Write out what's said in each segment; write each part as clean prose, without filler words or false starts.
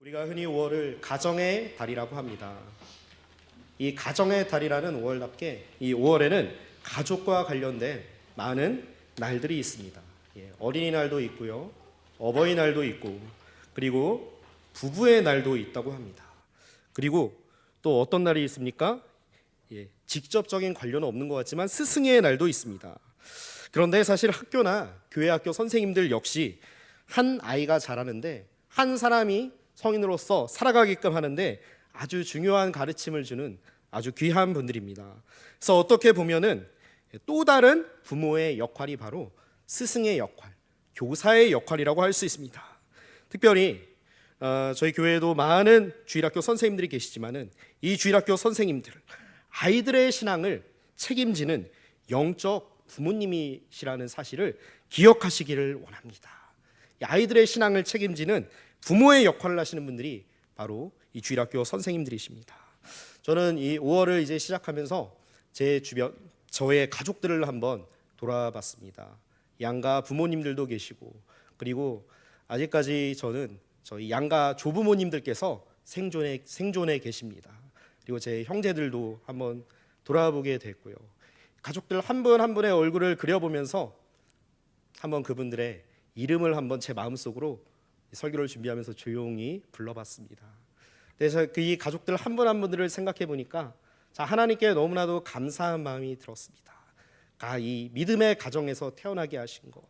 우리가 흔히 5월을 가정의 달이라고 합니다. 이 가정의 달이라는 5월답게 이 5월에는 가족과 관련된 많은 날들이 있습니다. 어린이날도 있고요, 어버이날도 있고, 그리고 부부의 날도 있다고 합니다. 그리고 또 어떤 날이 있습니까? 직접적인 관련은 없는 것 같지만 스승의 날도 있습니다. 그런데 사실 학교나 교회 학교 선생님들 역시 한 아이가 자라는데 한 사람이 성인으로서 살아가게끔 하는데 아주 중요한 가르침을 주는 아주 귀한 분들입니다. 그래서 어떻게 보면은 또 다른 부모의 역할이 바로 스승의 역할, 교사의 역할이라고 할 수 있습니다. 특별히 저희 교회에도 많은 주일학교 선생님들이 계시지만은 이 주일학교 선생님들, 아이들의 신앙을 책임지는 영적 부모님이시라는 사실을 기억하시기를 원합니다. 아이들의 신앙을 책임지는 부모의 역할을 하시는 분들이 바로 이 주일학교 선생님들이십니다. 저는 이 5월을 이제 시작하면서 제 주변 저의 가족들을 한번 돌아봤습니다. 양가 부모님들도 계시고, 그리고 아직까지 저는 저희 양가 조부모님들께서 생존에 계십니다. 그리고 제 형제들도 한번 돌아보게 됐고요. 가족들 한 분 한 분의 얼굴을 그려보면서 한번 그분들의 이름을 한번 제 마음속으로 설교를 준비하면서 조용히 불러봤습니다. 그래서 이 가족들 한 분 한 분들을 생각해 보니까 하나님께 너무나도 감사한 마음이 들었습니다. 이 믿음의 가정에서 태어나게 하신 것,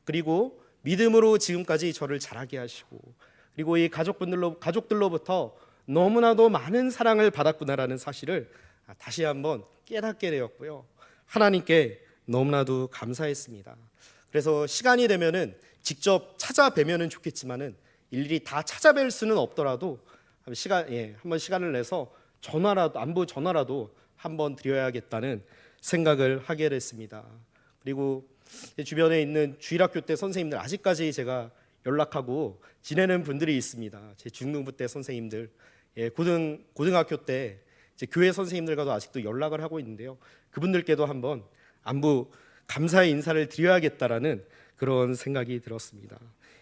그리고 믿음으로 지금까지 저를 자라게 하시고, 그리고 이 가족들로부터 너무나도 많은 사랑을 받았구나라는 사실을 다시 한번 깨닫게 되었고요. 하나님께 너무나도 감사했습니다. 그래서 시간이 되면은 직접 찾아뵈면은 좋겠지만은 일일이 다 찾아뵐 수는 없더라도 한번 시간을 내서 안부 전화라도 한번 드려야겠다는 생각을 하게 됐습니다. 그리고 주변에 있는 주일학교 때 선생님들 아직까지 제가 연락하고 지내는 분들이 있습니다. 제 중등부 때 선생님들, 고등학교 때 이제 교회 선생님들과도 아직도 연락을 하고 있는데요. 그분들께도 한번 안부 감사의 인사를 드려야겠다라는 그런 생각이 들었습니다.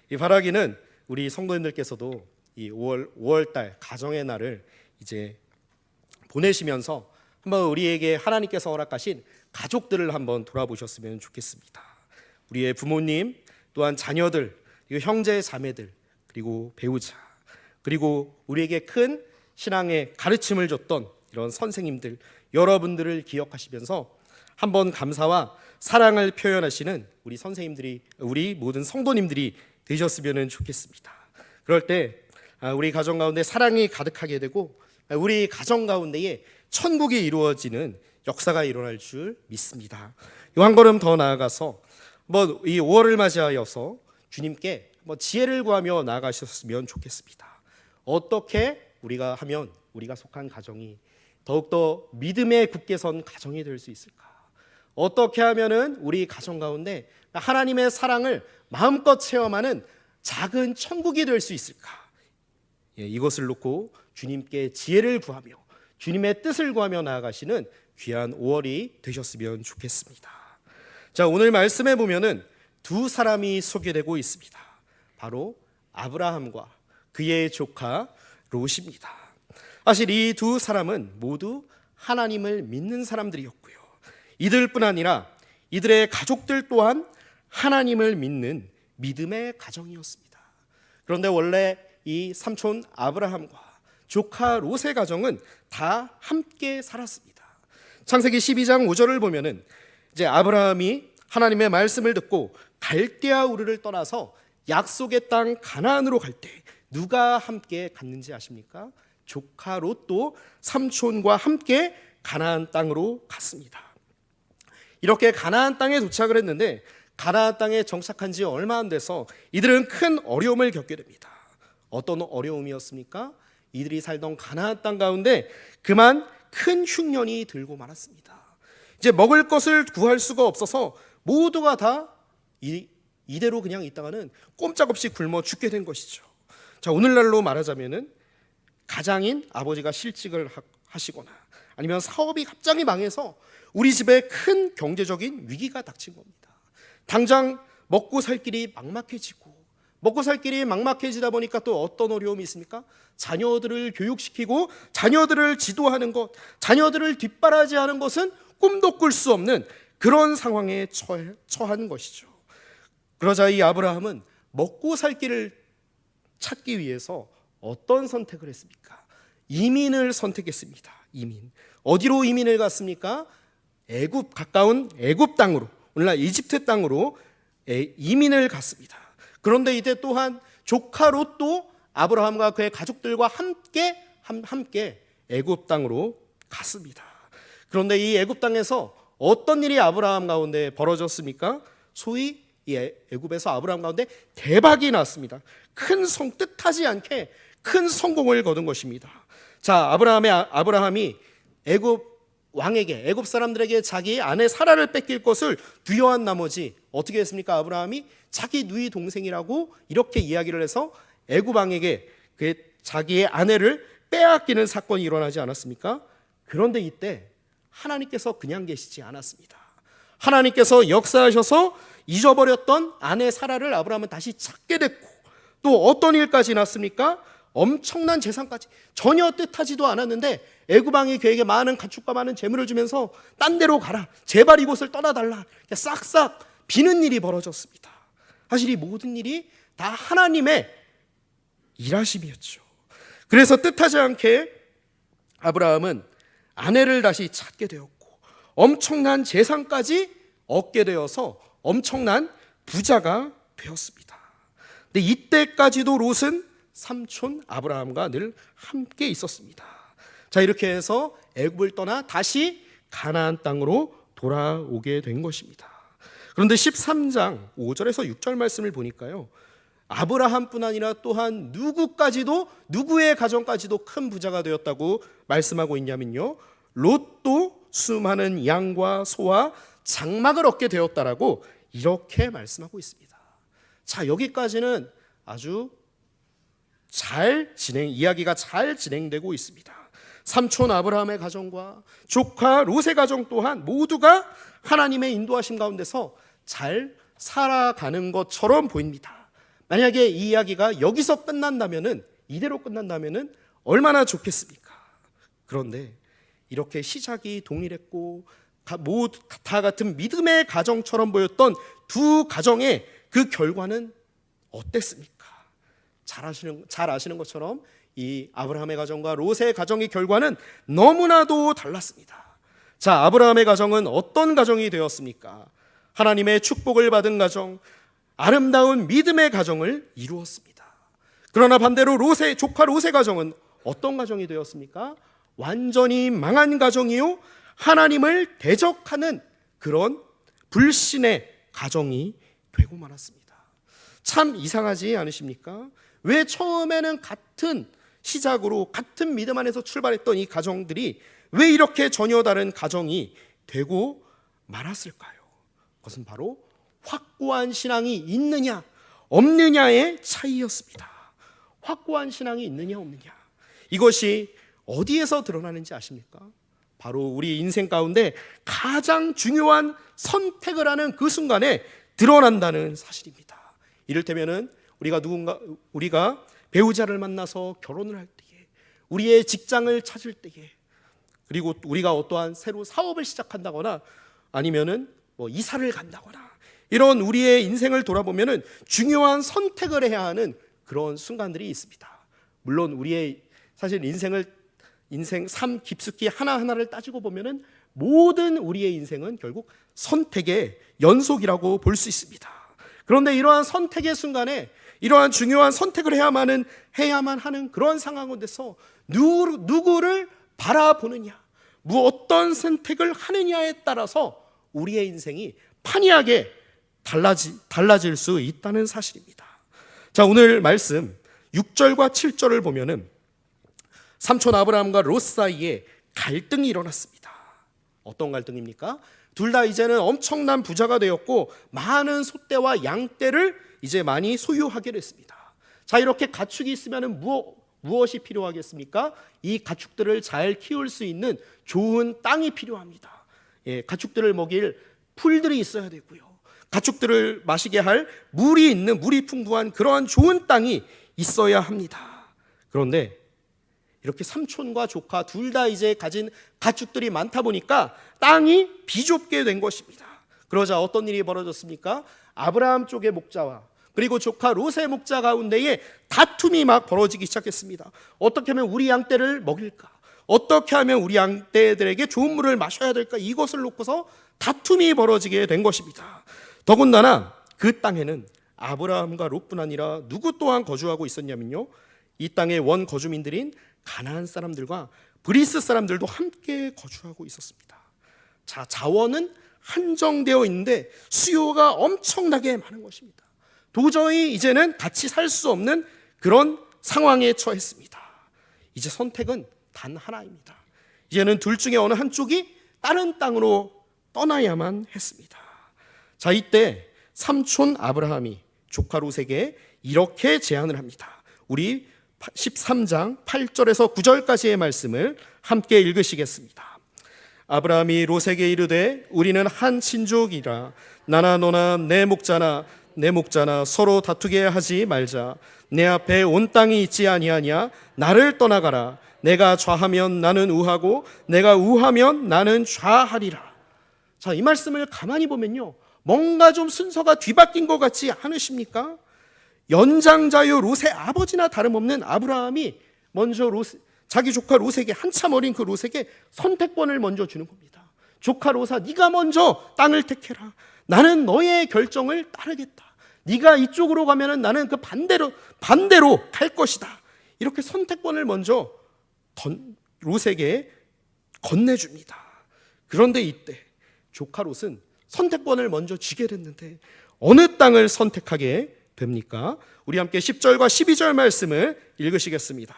이 바라기는 우리 성도님들께서도 이 5월달 가정의 날을 이제 보내시면서 한번 우리에게 하나님께서 허락하신 가족들을 한번 돌아보셨으면 좋겠습니다. 우리의 부모님, 또한 자녀들, 그리고 형제 자매들, 그리고 배우자, 그리고 우리에게 큰 신앙의 가르침을 줬던 이런 선생님들, 여러분들을 기억하시면서 한번 감사와 사랑을 표현하시는 우리 선생님들이, 우리 모든 성도님들이 되셨으면 좋겠습니다. 그럴 때 우리 가정 가운데 사랑이 가득하게 되고 우리 가정 가운데에 천국이 이루어지는 역사가 일어날 줄 믿습니다. 한 걸음 더 나아가서 이 5월을 맞이하여서 주님께 지혜를 구하며 나아가셨으면 좋겠습니다. 어떻게 우리가 하면 우리가 속한 가정이 더욱더 믿음에 굳게 선 가정이 될 수 있을까? 어떻게 하면은 우리 가정 가운데 하나님의 사랑을 마음껏 체험하는 작은 천국이 될 수 있을까? 이것을 놓고 주님께 지혜를 구하며 주님의 뜻을 구하며 나아가시는 귀한 5월이 되셨으면 좋겠습니다. 자, 오늘 말씀에 보면은 두 사람이 소개되고 있습니다. 바로 아브라함과 그의 조카 롯입니다. 사실 이 두 사람은 모두 하나님을 믿는 사람들이었고요. 이들뿐 아니라 이들의 가족들 또한 하나님을 믿는 믿음의 가정이었습니다. 그런데 원래 이 삼촌 아브라함과 조카 롯의 가정은 다 함께 살았습니다. 창세기 12장 5절을 보면은 이제 아브라함이 하나님의 말씀을 듣고 갈대아 우르를 떠나서 약속의 땅 가나안으로 갈 때 누가 함께 갔는지 아십니까? 조카 롯도 삼촌과 함께 가나안 땅으로 갔습니다. 이렇게 가나안 땅에 도착을 했는데 가나안 땅에 정착한 지 얼마 안 돼서 이들은 큰 어려움을 겪게 됩니다. 어떤 어려움이었습니까? 이들이 살던 가나안 땅 가운데 그만 큰 흉년이 들고 말았습니다. 이제 먹을 것을 구할 수가 없어서 모두가 다 이대로 그냥 있다가는 꼼짝없이 굶어 죽게 된 것이죠. 자, 오늘날로 말하자면은 가장인 아버지가 실직을 하시거나 아니면 사업이 갑자기 망해서 우리 집에 큰 경제적인 위기가 닥친 겁니다. 당장 먹고 살 길이 막막해지고 먹고 살 길이 막막해지다 보니까 또 어떤 어려움이 있습니까? 자녀들을 교육시키고 자녀들을 지도하는 것, 자녀들을 뒷바라지하는 것은 꿈도 꿀 수 없는 그런 상황에 처한 것이죠. 그러자 이 아브라함은 먹고 살 길을 찾기 위해서 어떤 선택을 했습니까? 이민을 선택했습니다. 이민. 어디로 이민을 갔습니까? 가까운 애굽 땅으로, 오늘날 이집트 땅으로 이민을 갔습니다. 그런데 이때 또한 조카 롯도 아브라함과 그의 가족들과 함께 애굽 땅으로 갔습니다. 그런데 이 애굽 땅에서 어떤 일이 아브라함 가운데 벌어졌습니까? 소위 이 애굽에서 아브라함 가운데 대박이 났습니다. 뜻하지 않게 큰 성공을 거둔 것입니다. 자, 아브라함이 애굽 왕에게, 애굽 사람들에게 자기 아내 사라를 뺏길 것을 두려워한 나머지 어떻게 했습니까? 아브라함이 자기 누이 동생이라고 이렇게 이야기를 해서 애굽 왕에게 자기의 아내를 빼앗기는 사건이 일어나지 않았습니까? 그런데 이때 하나님께서 그냥 계시지 않았습니다. 하나님께서 역사하셔서 잊어버렸던 아내 사라를 아브라함은 다시 찾게 됐고, 또 어떤 일까지 났습니까? 엄청난 재산까지, 전혀 뜻하지도 않았는데 애굽 왕이 그에게 많은 가축과 많은 재물을 주면서 딴 데로 가라, 제발 이곳을 떠나달라, 싹싹 비는 일이 벌어졌습니다. 사실 이 모든 일이 다 하나님의 일하심이었죠. 그래서 뜻하지 않게 아브라함은 아내를 다시 찾게 되었고 엄청난 재산까지 얻게 되어서 엄청난 부자가 되었습니다. 근데 이때까지도 롯은 삼촌 아브라함과 늘 함께 있었습니다. 자, 이렇게 해서 애굽을 떠나 다시 가나안 땅으로 돌아오게 된 것입니다. 그런데 13장 5절에서 6절 말씀을 보니까요, 아브라함뿐 아니라 또한 누구의 가정까지도 큰 부자가 되었다고 말씀하고 있냐면요, 롯도 수많은 양과 소와 장막을 얻게 되었다라고 이렇게 말씀하고 있습니다. 자, 여기까지는 아주 이야기가 잘 진행되고 있습니다. 삼촌 아브라함의 가정과 조카 롯의 가정 또한 모두가 하나님의 인도하심 가운데서 잘 살아가는 것처럼 보입니다. 만약에 이 이야기가 여기서 이대로 끝난다면은 얼마나 좋겠습니까? 그런데 이렇게 시작이 동일했고 다 같은 믿음의 가정처럼 보였던 두 가정의 그 결과는 어땠습니까? 잘 아시는 것처럼 이 아브라함의 가정과 롯의 가정의 결과는 너무나도 달랐습니다. 자, 아브라함의 가정은 어떤 가정이 되었습니까? 하나님의 축복을 받은 가정, 아름다운 믿음의 가정을 이루었습니다. 그러나 반대로 조카 롯의 가정은 어떤 가정이 되었습니까? 완전히 망한 가정이요, 하나님을 대적하는 그런 불신의 가정이 되고 말았습니다. 참 이상하지 않으십니까? 왜 처음에는 같은 시작으로 같은 믿음 안에서 출발했던 이 가정들이 왜 이렇게 전혀 다른 가정이 되고 말았을까요? 그것은 바로 확고한 신앙이 있느냐 없느냐의 차이였습니다. 확고한 신앙이 있느냐 없느냐, 이것이 어디에서 드러나는지 아십니까? 바로 우리 인생 가운데 가장 중요한 선택을 하는 그 순간에 드러난다는 사실입니다. 이를테면은 우리가 배우자를 만나서 결혼을 할 때에, 우리의 직장을 찾을 때에, 그리고 우리가 어떠한 새로 사업을 시작한다거나 아니면은 이사를 간다거나, 이런 우리의 인생을 돌아보면은 중요한 선택을 해야 하는 그런 순간들이 있습니다. 물론 우리의 사실 인생 삶 깊숙이 하나하나를 따지고 보면은 모든 우리의 인생은 결국 선택의 연속이라고 볼 수 있습니다. 그런데 이러한 선택의 순간에 이러한 중요한 선택을 해야만 하는 그런 상황 가운데서 누구를 바라보느냐, 어떤 선택을 하느냐에 따라서 우리의 인생이 판이하게 달라질 수 있다는 사실입니다. 자, 오늘 말씀 6절과 7절을 보면은 삼촌 아브라함과 롯 사이에 갈등이 일어났습니다. 어떤 갈등입니까? 둘 다 이제는 엄청난 부자가 되었고 많은 소떼와 양떼를 이제 많이 소유하게 됐습니다. 자, 이렇게 가축이 있으면 무엇이 필요하겠습니까? 이 가축들을 잘 키울 수 있는 좋은 땅이 필요합니다. 가축들을 먹일 풀들이 있어야 되고요. 가축들을 마시게 할 물이 있는, 물이 풍부한 그러한 좋은 땅이 있어야 합니다. 그런데 이렇게 삼촌과 조카 둘 다 이제 가진 가축들이 많다 보니까 땅이 비좁게 된 것입니다. 그러자 어떤 일이 벌어졌습니까? 아브라함 쪽의 목자와 그리고 조카 롯의 목자 가운데에 다툼이 막 벌어지기 시작했습니다. 어떻게 하면 우리 양떼를 먹일까? 어떻게 하면 우리 양떼들에게 좋은 물을 마셔야 될까? 이것을 놓고서 다툼이 벌어지게 된 것입니다. 더군다나 그 땅에는 아브라함과 롯뿐 아니라 누구 또한 거주하고 있었냐면요, 이 땅의 원 거주민들인 가나안 사람들과 브리스 사람들도 함께 거주하고 있었습니다. 자, 자원은 한정되어 있는데 수요가 엄청나게 많은 것입니다. 도저히 이제는 같이 살 수 없는 그런 상황에 처했습니다. 이제 선택은 단 하나입니다. 이제는 둘 중에 어느 한쪽이 다른 땅으로 떠나야만 했습니다. 자, 이때 삼촌 아브라함이 조카 롯에게 이렇게 제안을 합니다. 우리 13장 8절에서 9절까지의 말씀을 함께 읽으시겠습니다. 아브라함이 롯에게 이르되 우리는 한 친족이라 나나 너나 내 목자나 서로 다투게 하지 말자. 내 앞에 온 땅이 있지 아니하냐? 나를 떠나가라. 내가 좌하면 나는 우하고 내가 우하면 나는 좌하리라. 자, 이 말씀을 가만히 보면요, 뭔가 좀 순서가 뒤바뀐 것 같지 않으십니까? 연장자요 롯의 아버지나 다름없는 아브라함이 먼저 자기 조카 롯에게, 한참 어린 그 롯에게 선택권을 먼저 주는 겁니다. 조카 롯아, 네가 먼저 땅을 택해라. 나는 너의 결정을 따르겠다. 네가 이쪽으로 가면은 나는 그 반대로 갈 것이다. 이렇게 선택권을 먼저 롯에게 건네줍니다. 그런데 이때 조카 롯은 선택권을 먼저 쥐게 됐는데 어느 땅을 선택하게 됩니까? 우리 함께 10절과 12절 말씀을 읽으시겠습니다.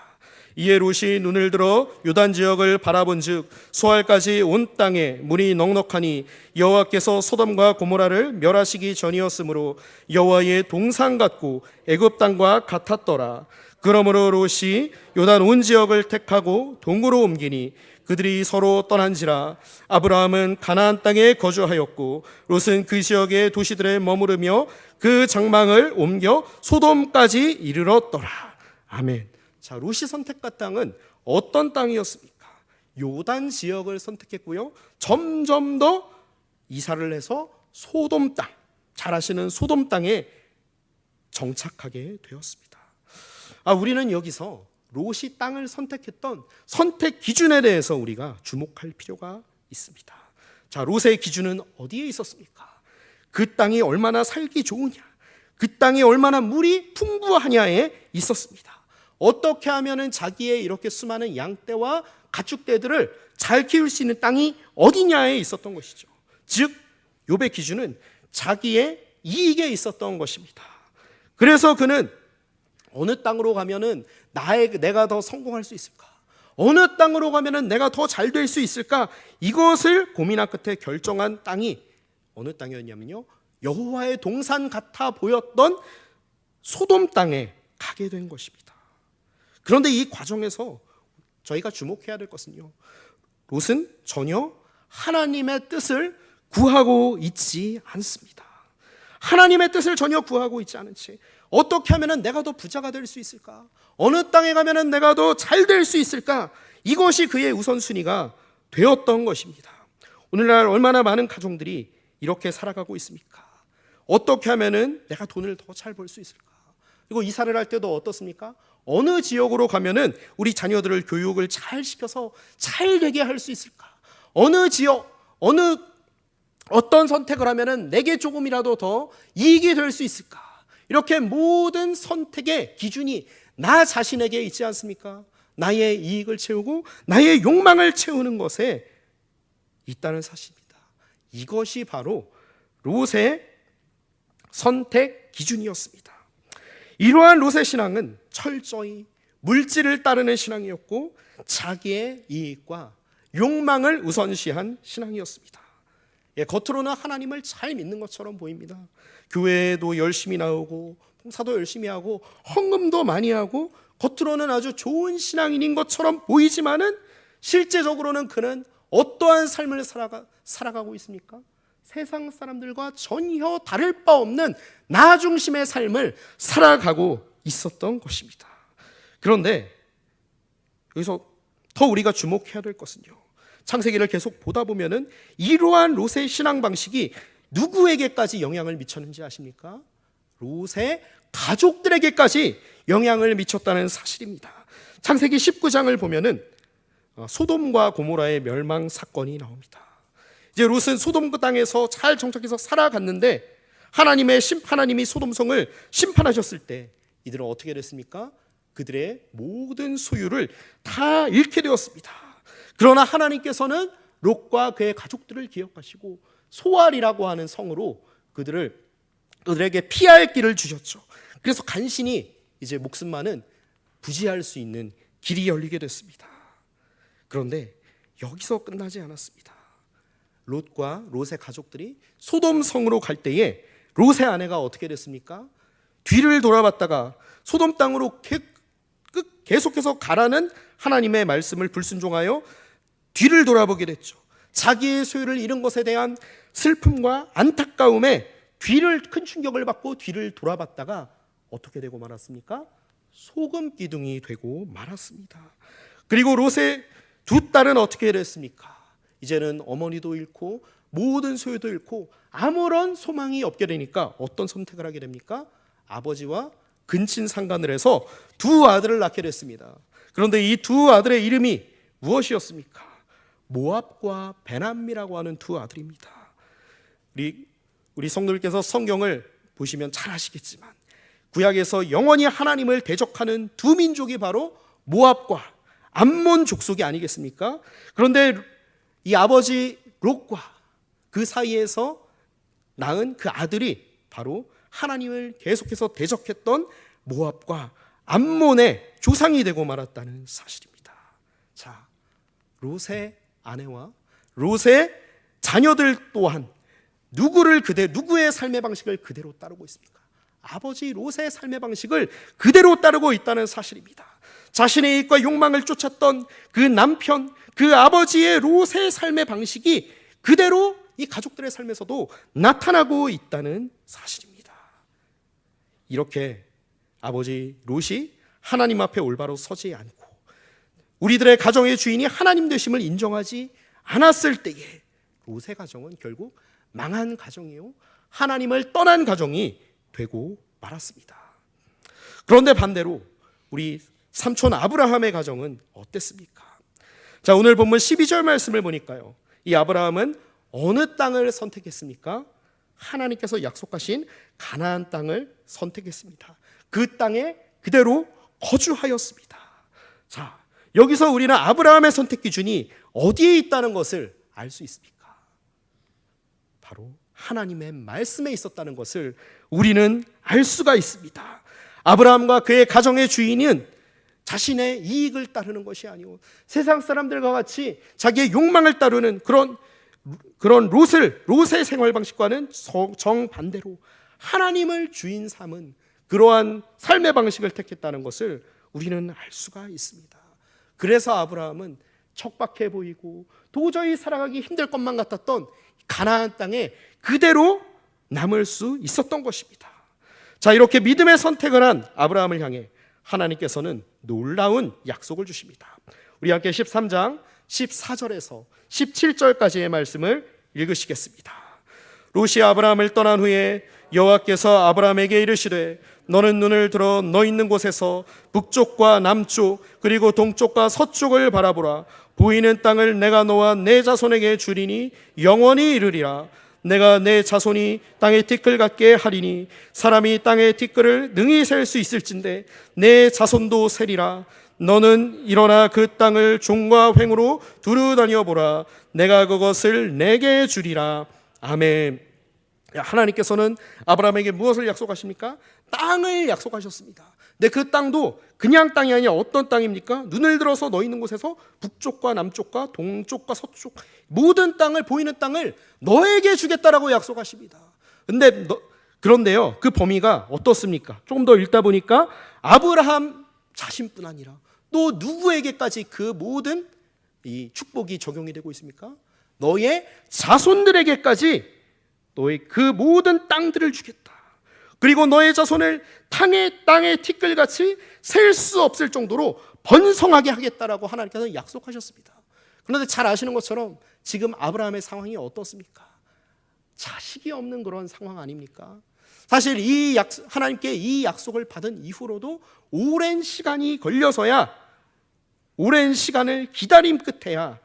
이에 롯이 눈을 들어 요단 지역을 바라본즉 소알까지 온 땅에 물이 넉넉하니 여호와께서 소돔과 고모라를 멸하시기 전이었으므로 여호와의 동산 같고 애굽 땅과 같았더라. 그러므로 롯이 요단 온 지역을 택하고 동으로 옮기니 그들이 서로 떠난지라. 아브라함은 가나안 땅에 거주하였고 롯은 그 지역의 도시들에 머무르며 그 장막을 옮겨 소돔까지 이르렀더라. 아멘. 자, 롯이 선택한 땅은 어떤 땅이었습니까? 요단 지역을 선택했고요, 점점 더 이사를 해서 소돔 땅, 잘 아시는 소돔 땅에 정착하게 되었습니다. 우리는 여기서 롯이 땅을 선택했던 선택 기준에 대해서 우리가 주목할 필요가 있습니다. 자, 롯의 기준은 어디에 있었습니까? 그 땅이 얼마나 살기 좋으냐, 그 땅이 얼마나 물이 풍부하냐에 있었습니다. 어떻게 하면은 자기의 이렇게 수많은 양떼와 가축떼들을 잘 키울 수 있는 땅이 어디냐에 있었던 것이죠. 즉, 욥의 기준은 자기의 이익에 있었던 것입니다. 그래서 그는 어느 땅으로 가면은 내가 더 성공할 수 있을까? 어느 땅으로 가면은 내가 더 잘 될 수 있을까? 이것을 고민한 끝에 결정한 땅이 어느 땅이었냐면요, 여호와의 동산 같아 보였던 소돔 땅에 가게 된 것입니다. 그런데 이 과정에서 저희가 주목해야 될 것은요, 롯은 전혀 하나님의 뜻을 구하고 있지 않습니다. 하나님의 뜻을 전혀 구하고 있지 않은 채 어떻게 하면 내가 더 부자가 될 수 있을까? 어느 땅에 가면 내가 더 잘 될 수 있을까? 이것이 그의 우선순위가 되었던 것입니다. 오늘날 얼마나 많은 가정들이 이렇게 살아가고 있습니까? 어떻게 하면 내가 돈을 더 잘 벌 수 있을까? 그리고 이사를 할 때도 어떻습니까? 어느 지역으로 가면은 우리 자녀들을 교육을 잘 시켜서 잘 되게 할 수 있을까? 어느 지역, 어떤 선택을 하면은 내게 조금이라도 더 이익이 될 수 있을까? 이렇게 모든 선택의 기준이 나 자신에게 있지 않습니까? 나의 이익을 채우고 나의 욕망을 채우는 것에 있다는 사실입니다. 이것이 바로 롯의 선택 기준이었습니다. 이러한 롯의 신앙은 철저히 물질을 따르는 신앙이었고 자기의 이익과 욕망을 우선시한 신앙이었습니다. 겉으로는 하나님을 잘 믿는 것처럼 보입니다. 교회에도 열심히 나오고 봉사도 열심히 하고 헌금도 많이 하고 겉으로는 아주 좋은 신앙인인 것처럼 보이지만은 실제적으로는 그는 어떠한 삶을 살아가고 있습니까? 세상 사람들과 전혀 다를 바 없는 나 중심의 삶을 살아가고 있었던 것입니다. 그런데 여기서 더 우리가 주목해야 될 것은요, 창세기를 계속 보다 보면은 이러한 롯의 신앙 방식이 누구에게까지 영향을 미쳤는지 아십니까? 롯의 가족들에게까지 영향을 미쳤다는 사실입니다. 창세기 19장을 보면은 소돔과 고모라의 멸망 사건이 나옵니다. 이제 롯은 소돔 땅에서 잘 정착해서 살아갔는데 하나님이 소돔성을 심판하셨을 때 이들은 어떻게 됐습니까? 그들의 모든 소유를 다 잃게 되었습니다. 그러나 하나님께서는 롯과 그의 가족들을 기억하시고 소알이라고 하는 성으로 그들에게 피할 길을 주셨죠. 그래서 간신히 이제 목숨만은 부지할 수 있는 길이 열리게 됐습니다. 그런데 여기서 끝나지 않았습니다. 롯과 롯의 가족들이 소돔 성으로 갈 때에 롯의 아내가 어떻게 됐습니까? 뒤를 돌아봤다가 소돔 땅으로 계속해서 가라는 하나님의 말씀을 불순종하여 뒤를 돌아보게 됐죠. 자기의 소유를 잃은 것에 대한 슬픔과 안타까움에 큰 충격을 받고 뒤를 돌아봤다가 어떻게 되고 말았습니까? 소금 기둥이 되고 말았습니다. 그리고 롯의 두 딸은 어떻게 됐습니까? 이제는 어머니도 잃고 모든 소유도 잃고 아무런 소망이 없게 되니까 어떤 선택을 하게 됩니까? 아버지와 근친상간을 해서 두 아들을 낳게 됐습니다. 그런데 이 두 아들의 이름이 무엇이었습니까? 모압과 베남미라고 하는 두 아들입니다. 우리 성도님께서 성경을 보시면 잘 아시겠지만 구약에서 영원히 하나님을 대적하는 두 민족이 바로 모압과 암몬 족속이 아니겠습니까? 그런데 이 아버지 롯과 그 사이에서 낳은 그 아들이 바로 하나님을 계속해서 대적했던 모압과 암몬의 조상이 되고 말았다는 사실입니다. 자, 롯의 아내와 롯의 자녀들 또한 누구의 삶의 방식을 그대로 따르고 있습니까? 아버지 롯의 삶의 방식을 그대로 따르고 있다는 사실입니다. 자신의 이익과 욕망을 쫓았던 그 남편, 그 아버지의 롯의 삶의 방식이 그대로 이 가족들의 삶에서도 나타나고 있다는 사실입니다. 이렇게 아버지 롯이 하나님 앞에 올바로 서지 않고 우리들의 가정의 주인이 하나님 되심을 인정하지 않았을 때에 롯의 가정은 결국 망한 가정이요, 하나님을 떠난 가정이 되고 말았습니다. 그런데 반대로 우리 삼촌 아브라함의 가정은 어땠습니까? 자, 오늘 본문 12절 말씀을 보니까요, 이 아브라함은 어느 땅을 선택했습니까? 하나님께서 약속하신 가나안 땅을 선택했습니다. 그 땅에 그대로 거주하였습니다. 자, 여기서 우리는 아브라함의 선택 기준이 어디에 있다는 것을 알 수 있습니까? 바로 하나님의 말씀에 있었다는 것을 우리는 알 수가 있습니다. 아브라함과 그의 가정의 주인은 자신의 이익을 따르는 것이 아니고 세상 사람들과 같이 자기의 욕망을 따르는 그런 롯의 생활 방식과는 정반대로 하나님을 주인 삼은 그러한 삶의 방식을 택했다는 것을 우리는 알 수가 있습니다. 그래서 아브라함은 척박해 보이고 도저히 살아가기 힘들 것만 같았던 가나안 땅에 그대로 남을 수 있었던 것입니다. 자, 이렇게 믿음의 선택을 한 아브라함을 향해 하나님께서는 놀라운 약속을 주십니다. 우리 함께 13장 14절에서 17절까지의 말씀을 읽으시겠습니다. 롯이 아브라함을 떠난 후에 여호와께서 아브라함에게 이르시되 너는 눈을 들어 너 있는 곳에서 북쪽과 남쪽 그리고 동쪽과 서쪽을 바라보라. 보이는 땅을 내가 너와 내 자손에게 주리니 영원히 이르리라. 내가 내 자손이 땅의 티끌 같게 하리니 사람이 땅의 티끌을 능히 셀 수 있을진데 내 자손도 세리라. 너는 일어나 그 땅을 종과 횡으로 두루 다녀 보라. 내가 그것을 내게 주리라. 아멘. 하나님께서는 아브라함에게 무엇을 약속하십니까? 땅을 약속하셨습니다. 근데 그 땅도 그냥 땅이 아니라 어떤 땅입니까? 눈을 들어서 너 있는 곳에서 북쪽과 남쪽과 동쪽과 서쪽 모든 땅을, 보이는 땅을 너에게 주겠다라고 약속하십니다. 그런데요, 그 범위가 어떻습니까? 조금 더 읽다 보니까 아브라함 자신뿐 아니라 또 누구에게까지 그 모든 이 축복이 적용이 되고 있습니까? 너의 자손들에게까지 너의 그 모든 땅들을 주겠다. 그리고 너의 자손을 땅의 티끌같이 셀 수 없을 정도로 번성하게 하겠다라고 하나님께서 약속하셨습니다. 그런데 잘 아시는 것처럼 지금 아브라함의 상황이 어떻습니까? 자식이 없는 그런 상황 아닙니까? 사실 하나님께 이 약속을 받은 이후로도 오랜 시간이 걸려서야, 오랜 시간을 기다림 끝에야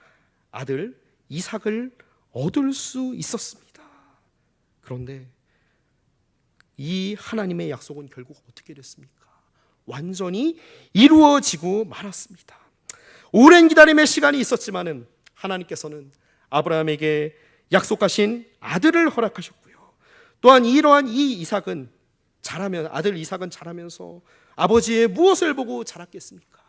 아들 이삭을 얻을 수 있었습니다. 그런데 이 하나님의 약속은 결국 어떻게 됐습니까? 완전히 이루어지고 말았습니다. 오랜 기다림의 시간이 있었지만은 하나님께서는 아브라함에게 약속하신 아들을 허락하셨고요. 또한 이러한 아들 이삭은 자라면서 아버지의 무엇을 보고 자랐겠습니까?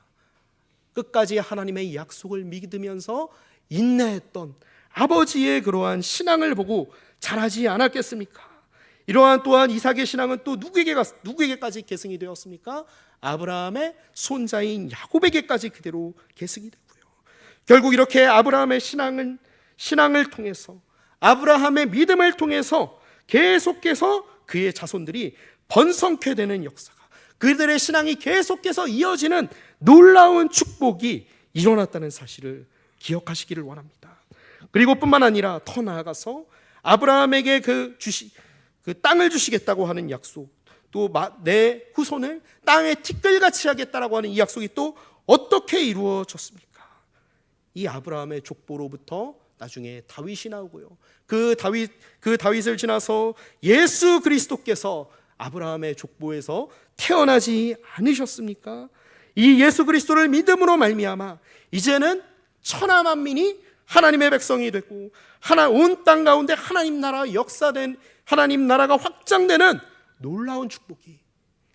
끝까지 하나님의 약속을 믿으면서 인내했던 아버지의 그러한 신앙을 보고 자라지 않았겠습니까? 이러한 또한 이삭의 신앙은 또 누구에게까지 계승이 되었습니까? 아브라함의 손자인 야곱에게까지 그대로 계승이 되고요. 결국 이렇게 아브라함의 신앙을 통해서, 아브라함의 믿음을 통해서 계속해서 그의 자손들이 번성케 되는 역사가, 그들의 신앙이 계속해서 이어지는 놀라운 축복이 일어났다는 사실을 기억하시기를 원합니다. 그리고 뿐만 아니라 더 나아가서 아브라함에게 그 땅을 주시겠다고 하는 약속, 또 내 후손을 땅의 티끌같이 하겠다라고 하는 이 약속이 또 어떻게 이루어졌습니까? 이 아브라함의 족보로부터 나중에 다윗이 나오고요. 그 다윗을 지나서 예수 그리스도께서 아브라함의 족보에서 태어나지 않으셨습니까? 이 예수 그리스도를 믿음으로 말미암아 이제는 천하 만민이 하나님의 백성이 되고 온 땅 가운데 하나님 나라가 확장되는 놀라운 축복이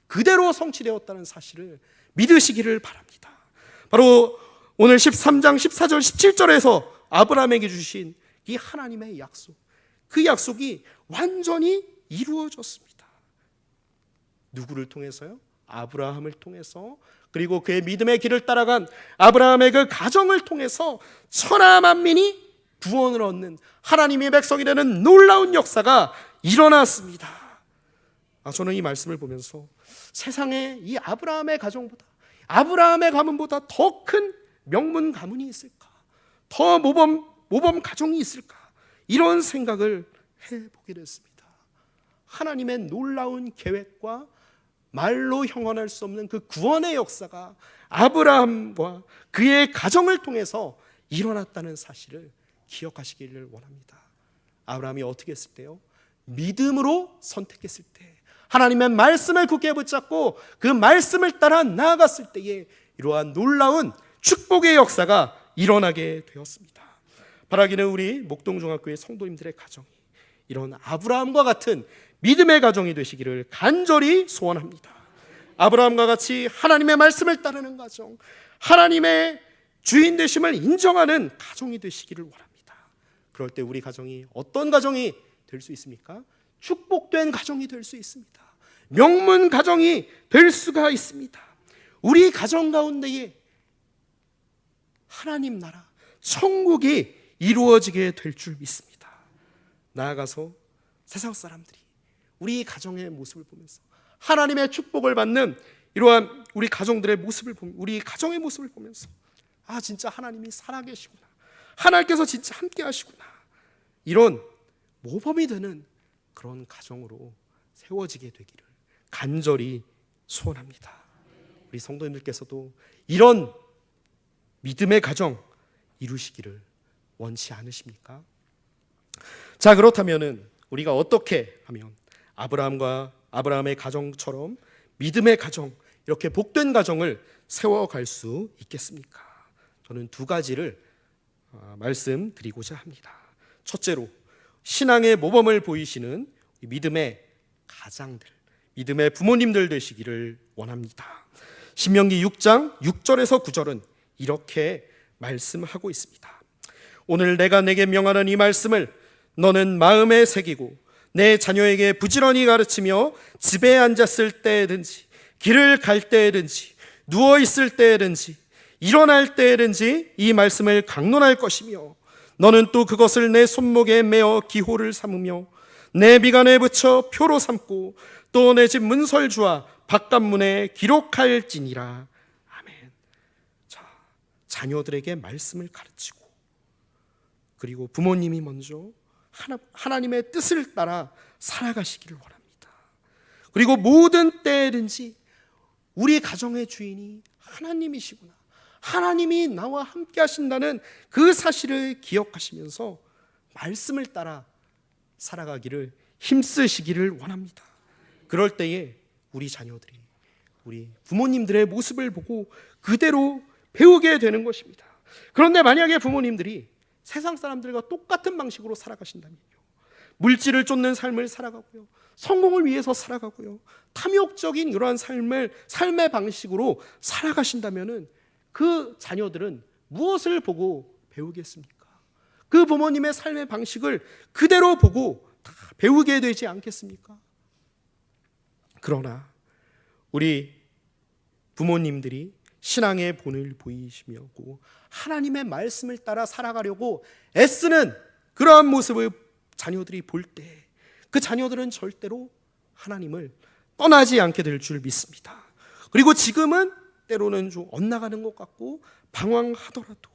그대로 성취되었다는 사실을 믿으시기를 바랍니다. 바로 오늘 13장 14절 17절에서 아브라함에게 주신 이 하나님의 약속, 그 약속이 완전히 이루어졌습니다. 누구를 통해서요? 아브라함을 통해서, 그리고 그의 믿음의 길을 따라간 아브라함의 그 가정을 통해서 천하 만민이 구원을 얻는 하나님의 백성이 되는 놀라운 역사가 일어났습니다. 저는 이 말씀을 보면서 세상에 이 아브라함의 가정보다, 아브라함의 가문보다 더 큰 명문 가문이 있을까? 더 모범 가정이 있을까? 이런 생각을 해보게 됐습니다. 하나님의 놀라운 계획과 말로 형언할 수 없는 그 구원의 역사가 아브라함과 그의 가정을 통해서 일어났다는 사실을 기억하시기를 원합니다. 아브라함이 어떻게 했을 때요? 믿음으로 선택했을 때, 하나님의 말씀을 굳게 붙잡고 그 말씀을 따라 나아갔을 때에 이러한 놀라운 축복의 역사가 일어나게 되었습니다. 바라기는 우리 목동중학교의 성도님들의 가정이 이런 아브라함과 같은 믿음의 가정이 되시기를 간절히 소원합니다. 아브라함과 같이 하나님의 말씀을 따르는 가정, 하나님의 주인 되심을 인정하는 가정이 되시기를 원합니다. 그럴 때 우리 가정이 어떤 가정이 될 수 있습니까? 축복된 가정이 될 수 있습니다. 명문 가정이 될 수가 있습니다. 우리 가정 가운데에 하나님 나라, 천국이 이루어지게 될 줄 믿습니다. 나아가서 세상 사람들이 우리 가정의 모습을 보면서 하나님의 축복을 받는 이러한 우리 가정들의 모습을 보면, 우리 가정의 모습을 보면서 진짜 하나님이 살아계시구나, 하나님께서 진짜 함께 하시구나, 이런 모범이 되는 그런 가정으로 세워지게 되기를 간절히 소원합니다. 우리 성도님들께서도 이런 믿음의 가정 이루시기를 원치 않으십니까? 자, 그렇다면은 우리가 어떻게 하면 아브라함의 가정처럼 믿음의 가정, 이렇게 복된 가정을 세워갈 수 있겠습니까? 저는 두 가지를 말씀드리고자 합니다. 첫째로, 신앙의 모범을 보이시는 믿음의 가장들, 믿음의 부모님들 되시기를 원합니다. 신명기 6장 6절에서 9절은 이렇게 말씀하고 있습니다. 오늘 내가 내게 명하는 이 말씀을 너는 마음에 새기고 내 자녀에게 부지런히 가르치며 집에 앉았을 때든지 길을 갈 때든지 누워 있을 때든지 일어날 때든지 이 말씀을 강론할 것이며 너는 또 그것을 내 손목에 메어 기호를 삼으며 내 비간에 붙여 표로 삼고 또 내 집 문설주와 바깥문에 기록할지니라. 아멘. 자, 자녀들에게 말씀을 가르치고, 그리고 부모님이 먼저 하나님의 뜻을 따라 살아가시기를 원합니다. 그리고 모든 때든지 우리 가정의 주인이 하나님이시구나, 하나님이 나와 함께 하신다는 그 사실을 기억하시면서 말씀을 따라 살아가기를 힘쓰시기를 원합니다. 그럴 때에 우리 자녀들이 우리 부모님들의 모습을 보고 그대로 배우게 되는 것입니다. 그런데 만약에 부모님들이 세상 사람들과 똑같은 방식으로 살아가신다면요, 물질을 쫓는 삶을 살아가고요, 성공을 위해서 살아가고요, 탐욕적인 이러한 삶의 방식으로 살아가신다면은 그 자녀들은 무엇을 보고 배우겠습니까? 그 부모님의 삶의 방식을 그대로 보고 다 배우게 되지 않겠습니까? 그러나 우리 부모님들이 신앙의 본을 보이시며 하나님의 말씀을 따라 살아가려고 애쓰는 그러한 모습을 자녀들이 볼 때 그 자녀들은 절대로 하나님을 떠나지 않게 될 줄 믿습니다. 그리고 지금은 때로는 좀 엇나가는 것 같고 방황하더라도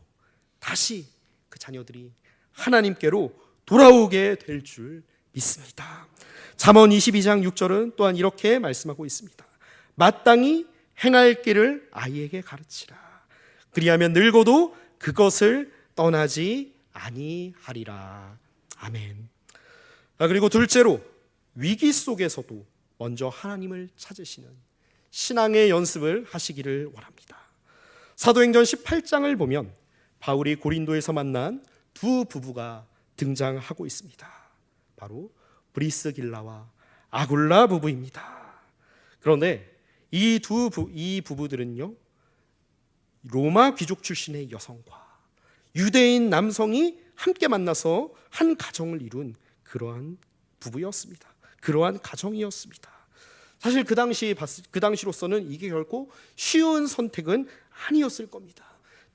다시 그 자녀들이 하나님께로 돌아오게 될 줄 믿습니다. 잠언 22장 6절은 또한 이렇게 말씀하고 있습니다. 마땅히 행할 길을 아이에게 가르치라. 그리하면 늙어도 그것을 떠나지 아니하리라. 아멘. 그리고 둘째로, 위기 속에서도 먼저 하나님을 찾으시는 신앙의 연습을 하시기를 원합니다. 사도행전 18장을 보면 바울이 고린도에서 만난 두 부부가 등장하고 있습니다. 바로 브리스길라와 아굴라 부부입니다. 그런데 이 부부들은요, 로마 귀족 출신의 여성과 유대인 남성이 함께 만나서 한 가정을 이룬 그러한 부부였습니다. 그러한 가정이었습니다. 사실 그 당시로서는 이게 결코 쉬운 선택은 아니었을 겁니다.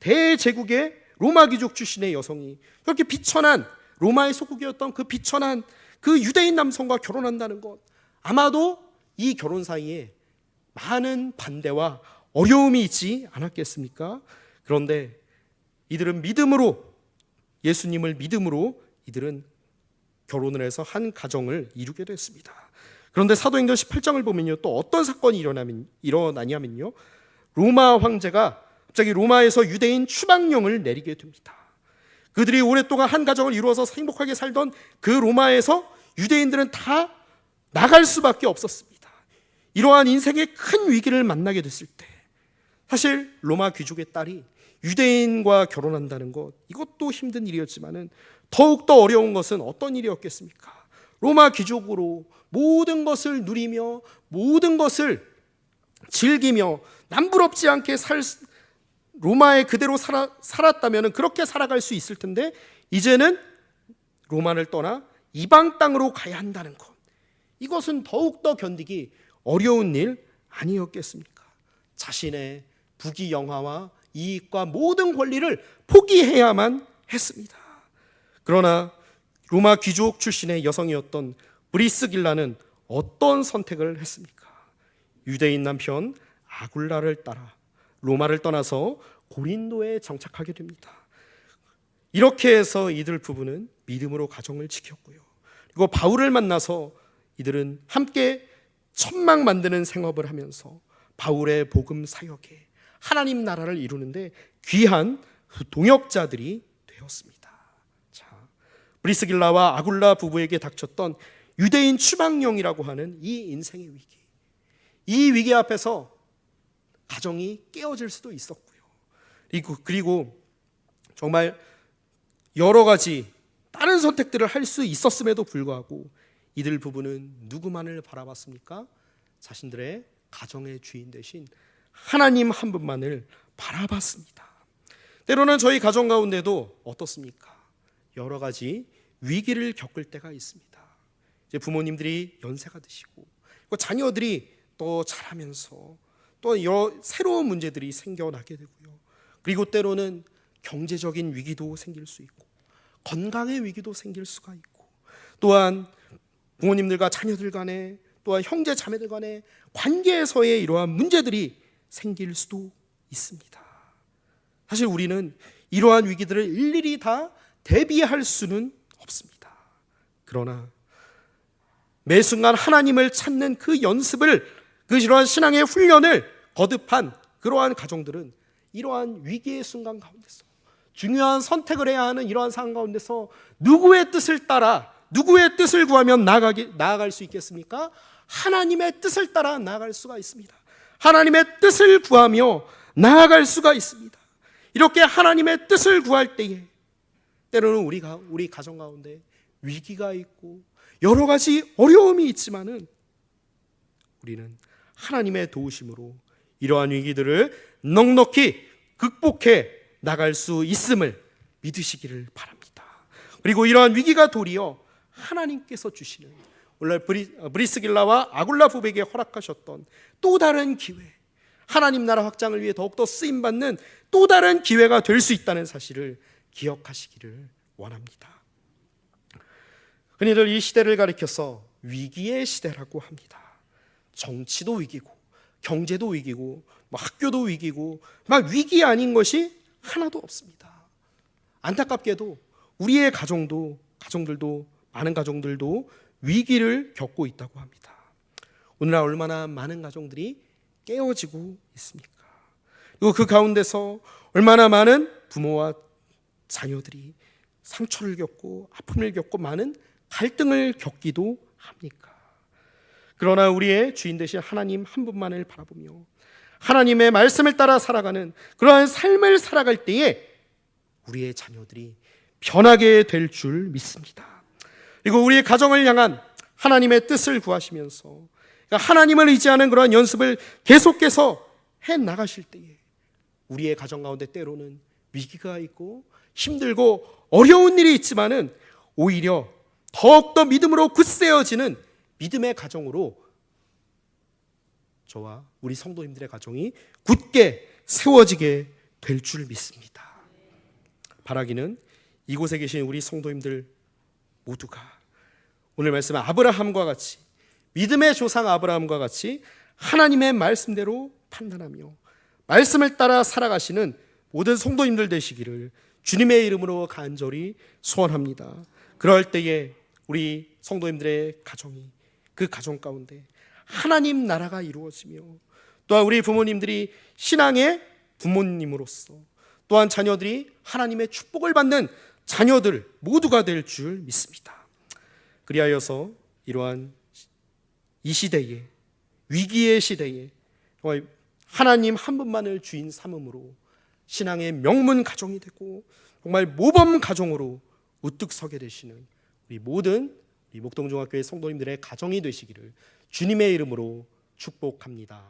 대제국의 로마 귀족 출신의 여성이 그렇게 비천한 로마의 소국이었던 그 비천한 그 유대인 남성과 결혼한다는 것, 아마도 이 결혼 사이에 많은 반대와 어려움이 있지 않았겠습니까? 그런데 이들은 믿음으로, 예수님을 믿음으로 이들은 결혼을 해서 한 가정을 이루게 됐습니다. 그런데 사도행전 18장을 보면요, 또 어떤 사건이 일어나냐면요, 로마 황제가 갑자기 로마에서 유대인 추방령을 내리게 됩니다. 그들이 오랫동안 한 가정을 이루어서 행복하게 살던 그 로마에서 유대인들은 다 나갈 수밖에 없었습니다. 이러한 인생의 큰 위기를 만나게 됐을 때, 사실 로마 귀족의 딸이 유대인과 결혼한다는 것, 이것도 힘든 일이었지만은 더욱더 어려운 것은 어떤 일이었겠습니까? 로마 귀족으로 모든 것을 누리며 모든 것을 즐기며 남부럽지 않게 로마에 그대로 살았다면 그렇게 살아갈 수 있을 텐데, 이제는 로마를 떠나 이방 땅으로 가야 한다는 것, 이것은 더욱더 견디기 어려운 일 아니었겠습니까? 자신의 부귀영화와 이익과 모든 권리를 포기해야만 했습니다. 그러나 로마 귀족 출신의 여성이었던 브리스길라는 어떤 선택을 했습니까? 유대인 남편 아굴라를 따라 로마를 떠나서 고린도에 정착하게 됩니다. 이렇게 해서 이들 부부는 믿음으로 가정을 지켰고요, 그리고 바울을 만나서 이들은 함께 천막 만드는 생업을 하면서 바울의 복음 사역에 하나님 나라를 이루는데 귀한 동역자들이 되었습니다. 자, 브리스길라와 아굴라 부부에게 닥쳤던 유대인 추방령이라고 하는 이 인생의 위기, 이 위기 앞에서 가정이 깨어질 수도 있었고요, 그리고 정말 여러 가지 다른 선택들을 할 수 있었음에도 불구하고 이들 부부는 누구만을 바라봤습니까? 자신들의 가정의 주인 되신 하나님 한 분만을 바라봤습니다. 때로는 저희 가정 가운데도 어떻습니까? 여러 가지 위기를 겪을 때가 있습니다. 이제 부모님들이 연세가 드시고 자녀들이 또 자라면서 또 여러 새로운 문제들이 생겨나게 되고요, 그리고 때로는 경제적인 위기도 생길 수 있고 건강의 위기도 생길 수가 있고, 또한 부모님들과 자녀들 간에 또한 형제 자매들 간의 관계에서의 이러한 문제들이 생길 수도 있습니다. 사실 우리는 이러한 위기들을 일일이 다 대비할 수는 없습니다. 그러나 매 순간 하나님을 찾는 그 연습을, 이러한 신앙의 훈련을 거듭한 그러한 가정들은 이러한 위기의 순간 가운데서, 중요한 선택을 해야 하는 이러한 상황 가운데서 누구의 뜻을 따라, 누구의 뜻을 구하며 나아갈 수 있겠습니까? 하나님의 뜻을 따라 나아갈 수가 있습니다. 하나님의 뜻을 구하며 나아갈 수가 있습니다. 이렇게 하나님의 뜻을 구할 때에 때로는 우리 가정 가운데 위기가 있고 여러 가지 어려움이 있지만은 우리는 하나님의 도우심으로 이러한 위기들을 넉넉히 극복해 나갈 수 있음을 믿으시기를 바랍니다. 그리고 이러한 위기가 도리어 하나님께서 주시는, 오늘 브리스길라와 아굴라 부부에게 허락하셨던 또 다른 기회, 하나님 나라 확장을 위해 더욱더 쓰임받는 또 다른 기회가 될 수 있다는 사실을 기억하시기를 원합니다. 흔히들 이 시대를 가리켜서 위기의 시대라고 합니다. 정치도 위기고 경제도 위기고 학교도 위기고 위기 아닌 것이 하나도 없습니다. 안타깝게도 우리의 가정들도 많은 가정들도 위기를 겪고 있다고 합니다. 오늘날 얼마나 많은 가정들이 깨어지고 있습니까? 그리고 그 가운데서 얼마나 많은 부모와 자녀들이 상처를 겪고 아픔을 겪고 많은 갈등을 겪기도 합니까? 그러나 우리의 주인 되신 하나님 한 분만을 바라보며 하나님의 말씀을 따라 살아가는 그러한 삶을 살아갈 때에 우리의 자녀들이 변하게 될 줄 믿습니다. 그리고 우리의 가정을 향한 하나님의 뜻을 구하시면서 하나님을 의지하는 그러한 연습을 계속해서 해 나가실 때에 우리의 가정 가운데 때로는 위기가 있고 힘들고 어려운 일이 있지만은 오히려 더욱더 믿음으로 굳세어지는 믿음의 가정으로 저와 우리 성도님들의 가정이 굳게 세워지게 될 줄 믿습니다. 바라기는 이곳에 계신 우리 성도님들 모두가 오늘 말씀은 아브라함과 같이, 믿음의 조상 아브라함과 같이 하나님의 말씀대로 판단하며 말씀을 따라 살아가시는 모든 성도님들 되시기를 주님의 이름으로 간절히 소원합니다. 그럴 때에 우리 성도님들의 가정이, 그 가정 가운데 하나님 나라가 이루어지며 또한 우리 부모님들이 신앙의 부모님으로서 또한 자녀들이 하나님의 축복을 받는 자녀들 모두가 될 줄 믿습니다. 그리하여서 이러한 이 시대에, 위기의 시대에 하나님 한 분만을 주인 삼음으로 신앙의 명문 가정이 되고 정말 모범 가정으로 우뚝 서게 되시는 우리 모든 목동중학교의 성도님들의 가정이 되시기를 주님의 이름으로 축복합니다.